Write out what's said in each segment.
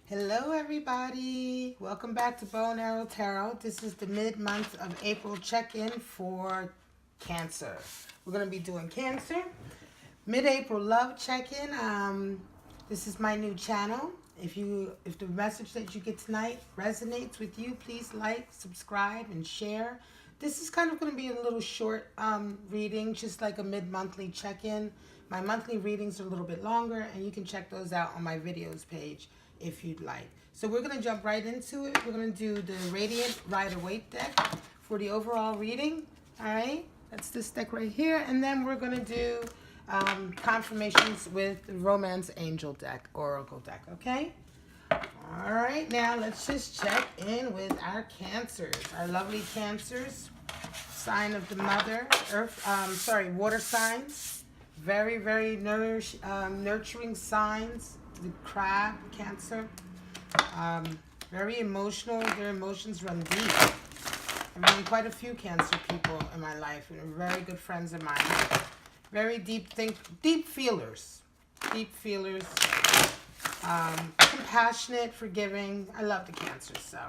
Hello everybody, welcome back to Bow and Arrow Tarot. This is the mid-month of April check-in for Cancer. We're going to be doing Cancer. Mid-April love check-in. This is my new channel. If the message that you get tonight resonates with you, please like, subscribe, and share. This is kind of going to be a little short reading, just like a mid-monthly check-in. My monthly readings are a little bit longer, and you can check those out on my videos page if you'd like. So we're going to jump right into it. We're going to do the Radiant Rider-Waite deck for the overall reading. All right, that's this deck right here. And then we're going to do confirmations with the Romance Angel deck, Oracle deck, okay? All right, now let's just check in with our Cancers, our lovely Cancers. Sign of the Mother, water signs. Very, very nurturing signs. The Crab, Cancer. Very emotional. Their emotions run deep. I've known quite a few Cancer people in my life, and they're very good friends of mine. Very deep feelers. Deep feelers. Compassionate, forgiving. I love the Cancer, so.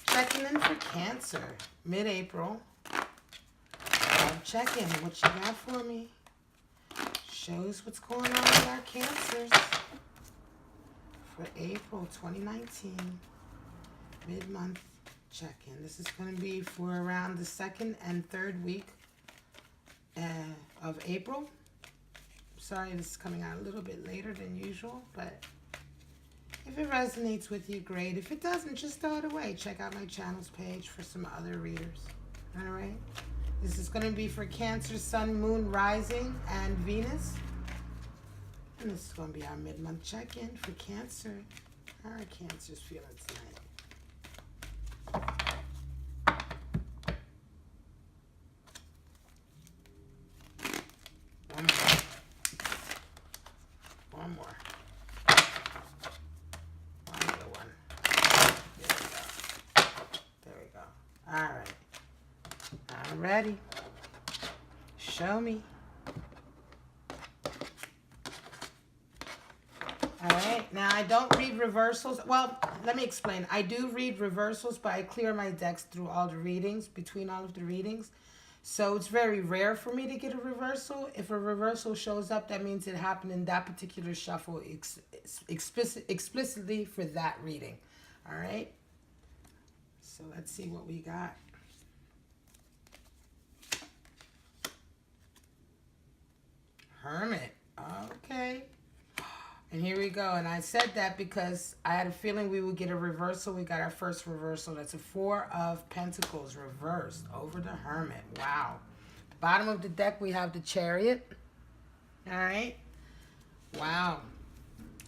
Checking in for Cancer. Mid-April. Check in. What you got for me? Shows what's going on with our Cancers for April 2019. Mid-month check-in. This is going to be for around the 2nd and 3rd week of April. Sorry, this is coming out a little bit later than usual, but if it resonates with you, great. If it doesn't, just throw it away. Check out my channel's page for some other readers. All right? This is going to be for Cancer, Sun, Moon, Rising, and Venus. And this is going to be our mid-month check-in for Cancer. How are Cancers feeling tonight? One more. One other one. There we go. All right. I'm ready. Show me. All right. Now, I don't read reversals. Well, let me explain. I do read reversals, but I clear my decks through all the readings, between all of the readings. So it's very rare for me to get a reversal. If a reversal shows up, that means it happened in that particular shuffle explicitly for that reading. All right. So let's see what we got. Hermit. Okay. And here we go. And I said that because I had a feeling we would get a reversal. We got our first reversal. That's a 4 of Pentacles reversed over the Hermit. Wow. The bottom of the deck, we have the Chariot. All right. Wow.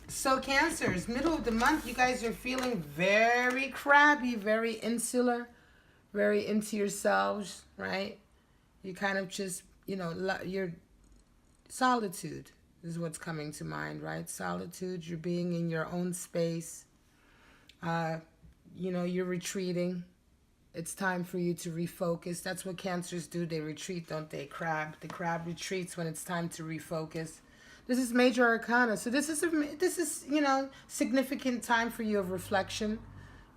So Cancers, middle of the month, you guys are feeling very crabby, very insular, very into yourselves, right? You kind of just, you're solitude is what's coming to mind, right? Solitude, you're being in your own space. You're retreating. It's time for you to refocus. That's what Cancers do. They retreat, don't they? The crab retreats when it's time to refocus. This is major arcana. So this is significant time for you of reflection.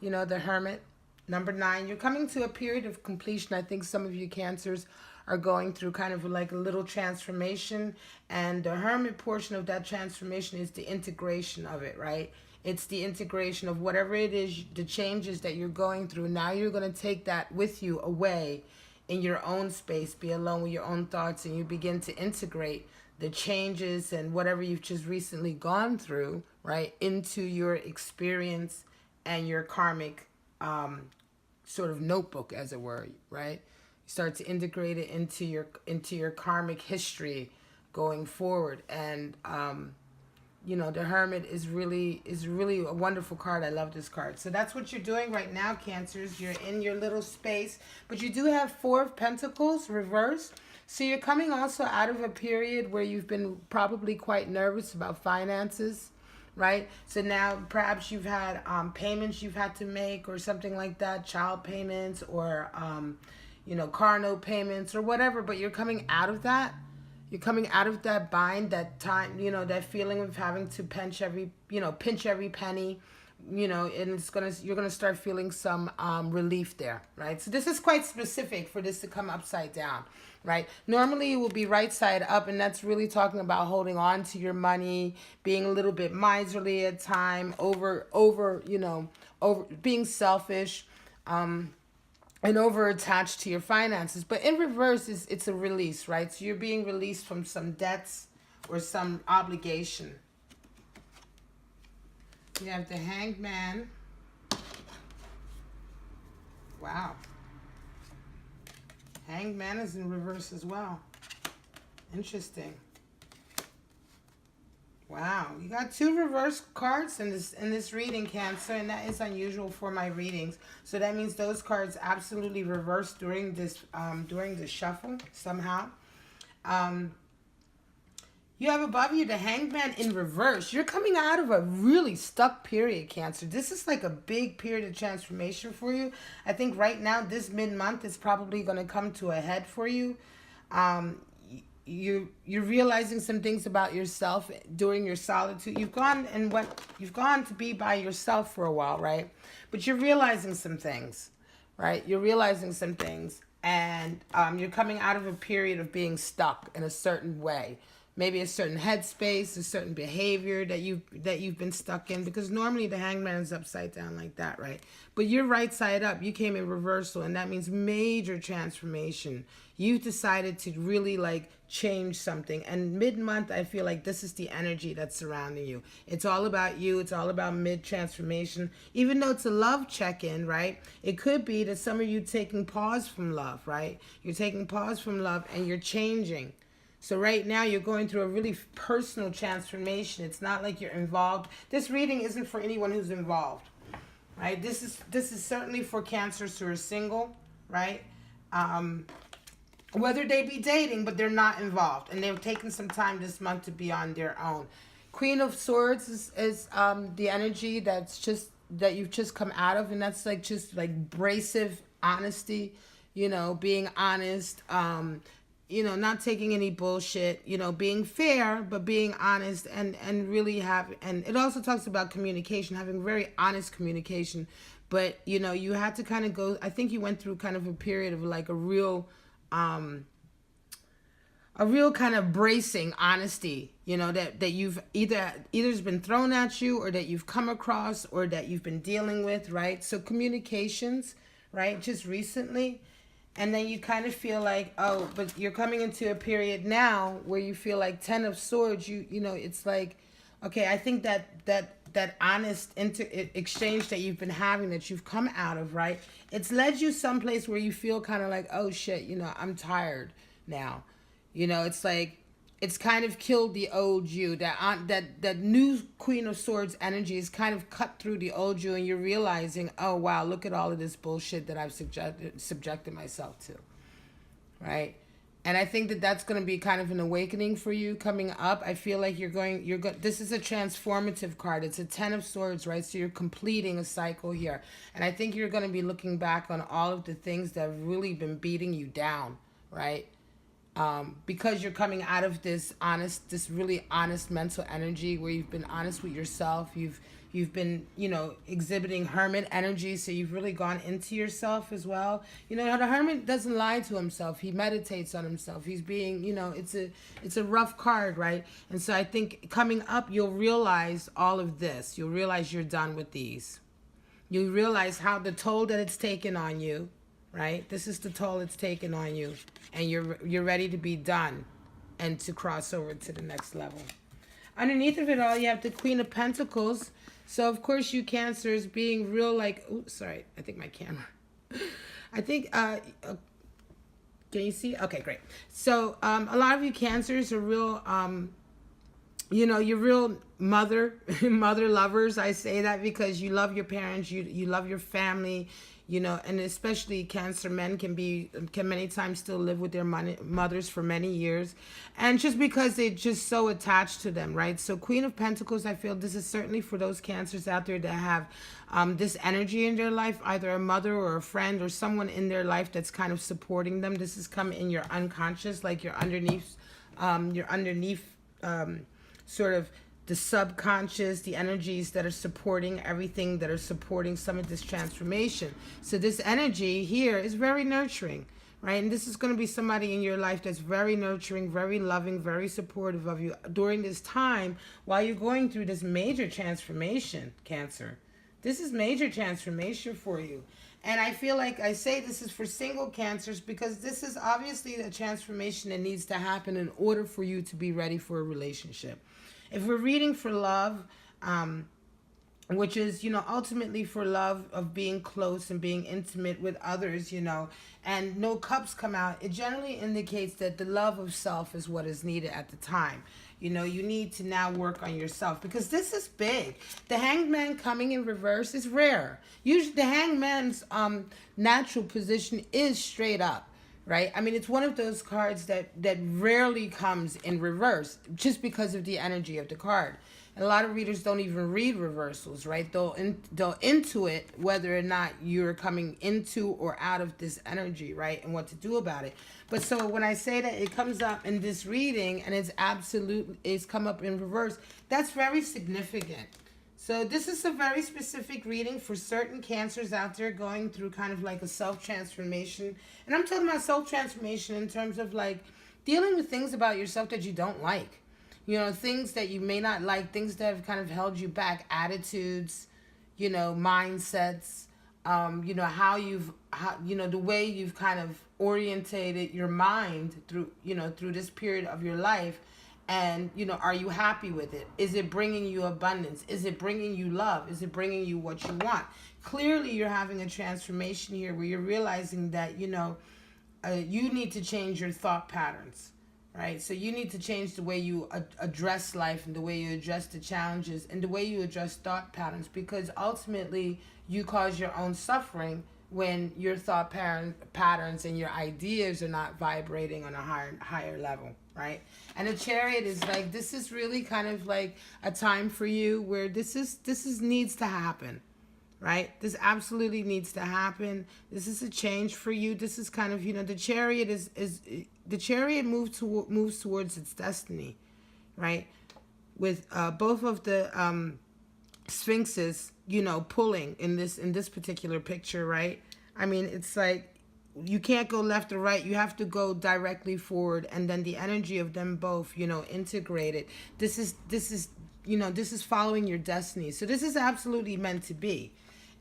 The Hermit. Number 9, you're coming to a period of completion. I think some of you Cancers are going through kind of like a little transformation, and the Hermit portion of that transformation is the integration of it, right? It's the integration of whatever it is, the changes that you're going through. Now you're going to take that with you away in your own space, be alone with your own thoughts, and you begin to integrate the changes and whatever you've just recently gone through, right, into your experience and your karmic sort of notebook, as it were, right? Start to integrate it into your karmic history going forward. And the Hermit is really a wonderful card. I love this card. So that's what you're doing right now, Cancers. You're in your little space, but you do have 4 of Pentacles reversed. So you're coming also out of a period where you've been probably quite nervous about finances, right? So now perhaps you've had payments you've had to make or something like that, child payments or car note payments or whatever, but you're coming out of that. You're coming out of that bind, that time, that feeling of having to pinch every penny, and you're gonna start feeling some relief there, right? So this is quite specific for this to come upside down, right? Normally it will be right side up, and that's really talking about holding on to your money, being a little bit miserly at time, over being selfish, and over attached to your finances. But in reverse, it's a release, right? So you're being released from some debts or some obligation. You have the Hanged Man. Wow. Hanged Man is in reverse as well. Interesting. Wow, you got 2 reverse cards in this reading, Cancer, and that is unusual for my readings. So that means those cards absolutely reversed during this shuffle somehow. You have above you the Hanged Man in reverse. You're coming out of a really stuck period, Cancer. This is like a big period of transformation for you. I think right now, this mid-month is probably going to come to a head for you. You're realizing some things about yourself during your solitude. You've gone to be by yourself for a while, right? But you're realizing some things, right? You're realizing some things, and you're coming out of a period of being stuck in a certain way. Maybe a certain headspace, a certain behavior that you've been stuck in, because normally the Hanged Man is upside down like that, right? But you're right side up. You came in reversal, and that means major transformation. You've decided to really change something. And mid-month, I feel like this is the energy that's surrounding you. It's all about you. It's all about mid-transformation. Even though it's a love check-in, right? It could be that some of you taking pause from love, right? You're taking pause from love and you're changing. So right now you're going through a really personal transformation. It's not like you're involved. This reading isn't for anyone who's involved, right? This is certainly for Cancers who are single, right? Whether they be dating, but they're not involved, and they've taken some time this month to be on their own. Queen of Swords is the energy that you've just come out of, and that's just abrasive honesty, being honest, not taking any bullshit, being fair, but being honest and really and it also talks about communication, having very honest communication. But, you had to kind of go, I think you went through kind of a period of a real kind of bracing honesty, that you've either's been thrown at you, or that you've come across, or that you've been dealing with, right? So communications, right, just recently. And then you kind of feel like, oh, but you're coming into a period now where you feel like 10 of Swords, it's like, okay, I think that honest exchange that you've been having, that you've come out of, right? It's led you someplace where you feel kind of like, oh shit, I'm tired now. It's like, it's kind of killed the old you. That new Queen of Swords energy is kind of cut through the old you, and you're realizing, oh wow, look at all of this bullshit that I've subjected myself to, right? And I think that's going to be kind of an awakening for you coming up. I feel like this is a transformative card. It's a 10 of Swords, right? So you're completing a cycle here. And I think you're going to be looking back on all of the things that have really been beating you down, right? Because you're coming out of this really honest mental energy where you've been honest with yourself. You've been, exhibiting hermit energy. So you've really gone into yourself as well. The hermit doesn't lie to himself. He meditates on himself. He's being, it's a rough card, right? And so I think coming up, you'll realize all of this. You'll realize you're done with these. You realize how the toll that it's taken on you, right? This is the toll it's taken on you. And you're ready to be done and to cross over to the next level. Underneath of it all, you have the Queen of Pentacles. So, of course, you Cancers being real oops, sorry. I think my camera. I think, can you see? Okay, great. So, a lot of you Cancers are real, you're real mother lovers. I say that because you love your parents, you love your family, and especially Cancer men can many times still live with their mothers for many years, and just because they're just so attached to them, right? So Queen of Pentacles, I feel this is certainly for those Cancers out there that have this energy in their life, either a mother or a friend or someone in their life that's kind of supporting them. This has come in your unconscious, like your underneath You're underneath sort of the subconscious, the energies that are supporting everything, that are supporting some of this transformation. So this energy here is very nurturing, right? And this is going to be somebody in your life that's very nurturing, very loving, very supportive of you during this time while you're going through this major transformation, Cancer. This is major transformation for you. And I feel like I say this is for single Cancers because this is obviously a transformation that needs to happen in order for you to be ready for a relationship. If we're reading for love, which is, ultimately for love of being close and being intimate with others, and no cups come out, it generally indicates that the love of self is what is needed at the time. You need to now work on yourself because this is big. The Hanged Man coming in reverse is rare. Usually the Hanged Man's natural position is straight up. Right? I mean, it's one of those cards that rarely comes in reverse just because of the energy of the card. And a lot of readers don't even read reversals, right? They'll intuit whether or not you're coming into or out of this energy, right? And what to do about it. But so when I say that it comes up in this reading and it's come up in reverse, that's very significant. So this is a very specific reading for certain Cancers out there going through kind of like a self-transformation. And I'm talking about self-transformation in terms of like dealing with things about yourself that you don't like. Things that you may not like, things that have kind of held you back, attitudes, mindsets, the way you've kind of orientated your mind through this period of your life. And, are you happy with it? Is it bringing you abundance? Is it bringing you love? Is it bringing you what you want? Clearly, you're having a transformation here where you're realizing that, you need to change your thought patterns, right? So you need to change the way you address life and the way you address the challenges and the way you address thought patterns, because ultimately you cause your own suffering when your thought patterns and your ideas are not vibrating on a higher level, right? And the Chariot is like, this is really kind of like a time for you where this needs to happen, right? This absolutely needs to happen. This is a change for you. This is kind of, the Chariot the Chariot moves towards its destiny, right? With both of the Sphinxes, pulling in this particular picture, right? I mean, it's like you can't go left or right. You have to go directly forward, and then the energy of them both, integrated. This is following your destiny. So this is absolutely meant to be.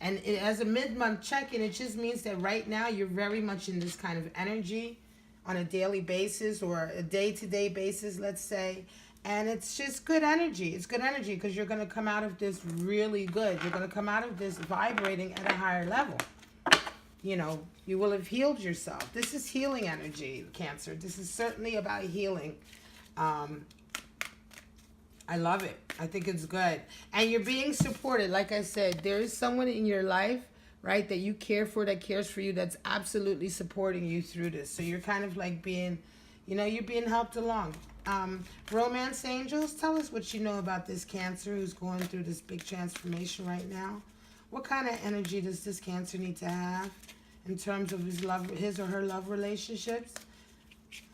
And as a mid-month check-in, it just means that right now you're very much in this kind of energy on a daily basis or a day-to-day basis, let's say. And it's just good energy. It's good energy because you're going to come out of this really good. You're going to come out of this vibrating at a higher level. You will have healed yourself. This is healing energy, Cancer. This is certainly about healing. I love it. I think it's good. And you're being supported. Like I said, there is someone in your life, right, that you care for, that cares for you, that's absolutely supporting you through this. So you're kind of like being, you're being helped along. Romance angels, tell us what you know about this Cancer who's going through this big transformation right now. What kind of energy does this Cancer need to have in terms of his or her love relationships?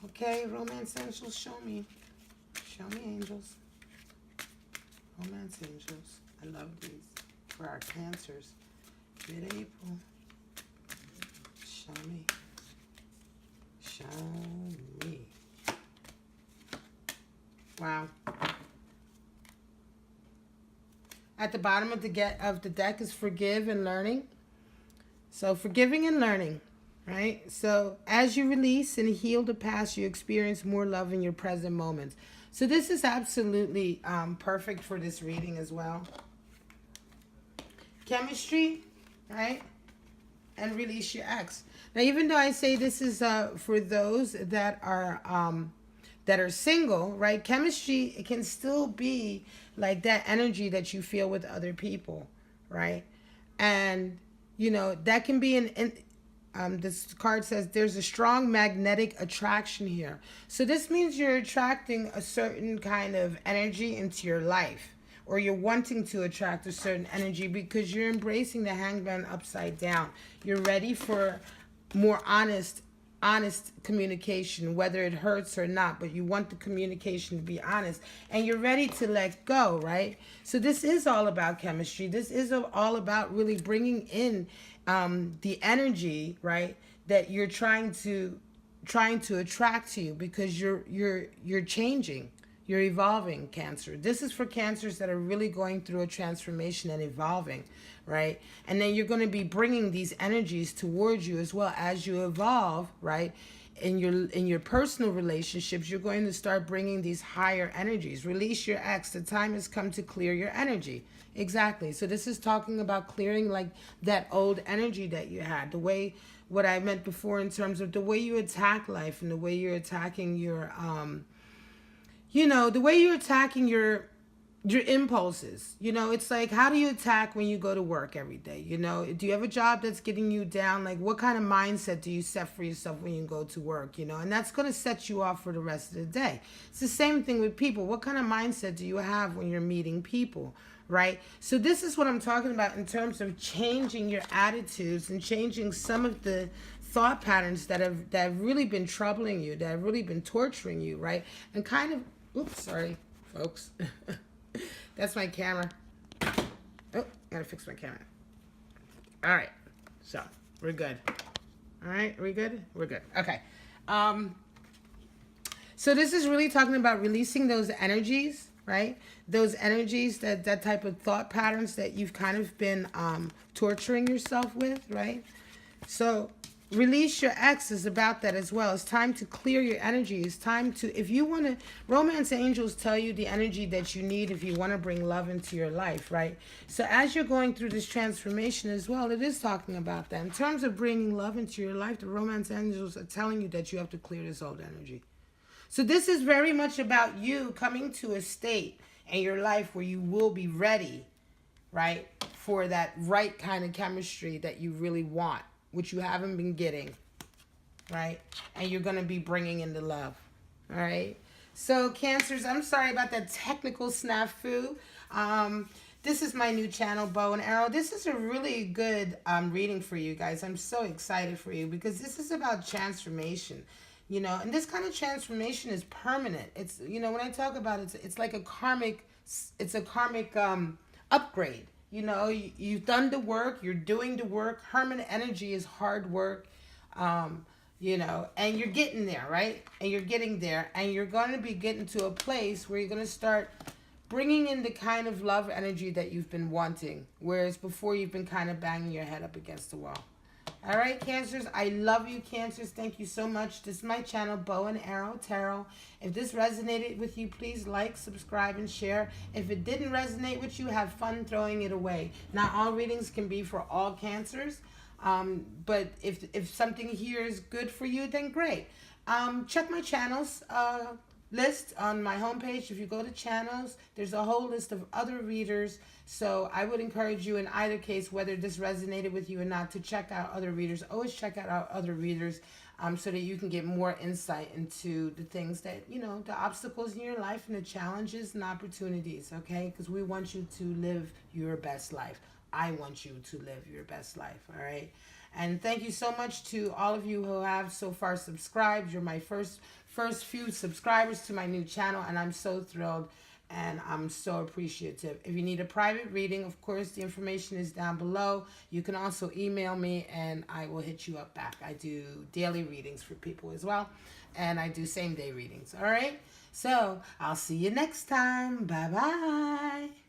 Okay, romance angels, show me. Show me, angels. Romance angels. I love these for our Cancers. Mid-April. Show me. Show me. Wow. At the bottom of the deck is forgive and learning. So forgiving and learning, right? So as you release and heal the past, you experience more love in your present moments. So this is absolutely perfect for this reading as well. Chemistry, right? And release your ex. Now, even though I say this is for those that are single, right? Chemistry, it can still be like that energy that you feel with other people, right? And, that can be this card says there's a strong magnetic attraction here. So this means you're attracting a certain kind of energy into your life, or you're wanting to attract a certain energy because you're embracing the Hanged Man upside down. You're ready for more honest honest communication, whether it hurts or not, but you want the communication to be honest, and you're ready to let go, right? So this is all about chemistry. This is all about really bringing in the energy, right, that you're trying to attract to you, because you're changing. You're evolving, Cancer. This is for Cancers that are really going through a transformation and evolving, right? And then you're going to be bringing these energies towards you as well as you evolve, right? In your personal relationships, you're going to start bringing these higher energies. Release your ex. The time has come to clear your energy. Exactly. So this is talking about clearing like that old energy that you had. The way, what I meant before in terms of the way you attack life and the way you're attacking your the way you're attacking your impulses. It's like, how do you attack when you go to work every day? Do you have a job that's getting you down? Like, what kind of mindset do you set for yourself when you go to work? And that's going to set you off for the rest of the day. It's the same thing with people. What kind of mindset do you have when you're meeting people, right? So this is what I'm talking about in terms of changing your attitudes and changing some of the thought patterns that have really been troubling you, that have really been torturing you, right? And kind of, oops, sorry, folks. That's my camera. Oh, gotta fix my camera. All right, so we're good. All right, are we good? We're good. Okay. So this is really talking about releasing those energies, right? Those energies, that type of thought patterns that you've kind of been torturing yourself with, right? So release your ex is about that as well. It's time to clear your energy. It's time to, if you want to, romance angels tell you the energy that you need if you want to bring love into your life, right? So as you're going through this transformation as well, it is talking about that. In terms of bringing love into your life, the romance angels are telling you that you have to clear this old energy. So this is very much about you coming to a state in your life where you will be ready, right, for that right kind of chemistry that you really want, which you haven't been getting, right? And you're going to be bringing in the love, all right? So, Cancers, I'm sorry about that technical snafu. This is my new channel, Bow and Arrow. This is a really good reading for you guys. I'm so excited for you because this is about transformation, and this kind of transformation is permanent. It's, when I talk about it, it's like a karmic, upgrade. You've done the work, you're doing the work. Herman energy is hard work, and you're getting there, right? And you're getting there, and you're going to be getting to a place where you're going to start bringing in the kind of love energy that you've been wanting, whereas before you've been kind of banging your head up against the wall. All right, Cancers, I love you, Cancers. Thank you so much. This is my channel, Bow and Arrow Tarot. If this resonated with you, please like, subscribe, and share. If it didn't resonate with you, have fun throwing it away. Not all readings can be for all Cancers, but if something here is good for you, then great. Check my channels list on my homepage. If you go to channels, there's a whole list of other readers. So I would encourage you in either case, whether this resonated with you or not, to check out other readers. Always check out our other readers so that you can get more insight into the things that, the obstacles in your life and the challenges and opportunities, okay? Because we want you to live your best life. I want you to live your best life, all right? And thank you so much to all of you who have so far subscribed. You're my first few subscribers to my new channel, and I'm so thrilled and I'm so appreciative. If you need a private reading, of course, the information is down below. You can also email me and I will hit you up back. I do daily readings for people as well, and I do same-day readings, all right? So I'll see you next time. Bye-bye.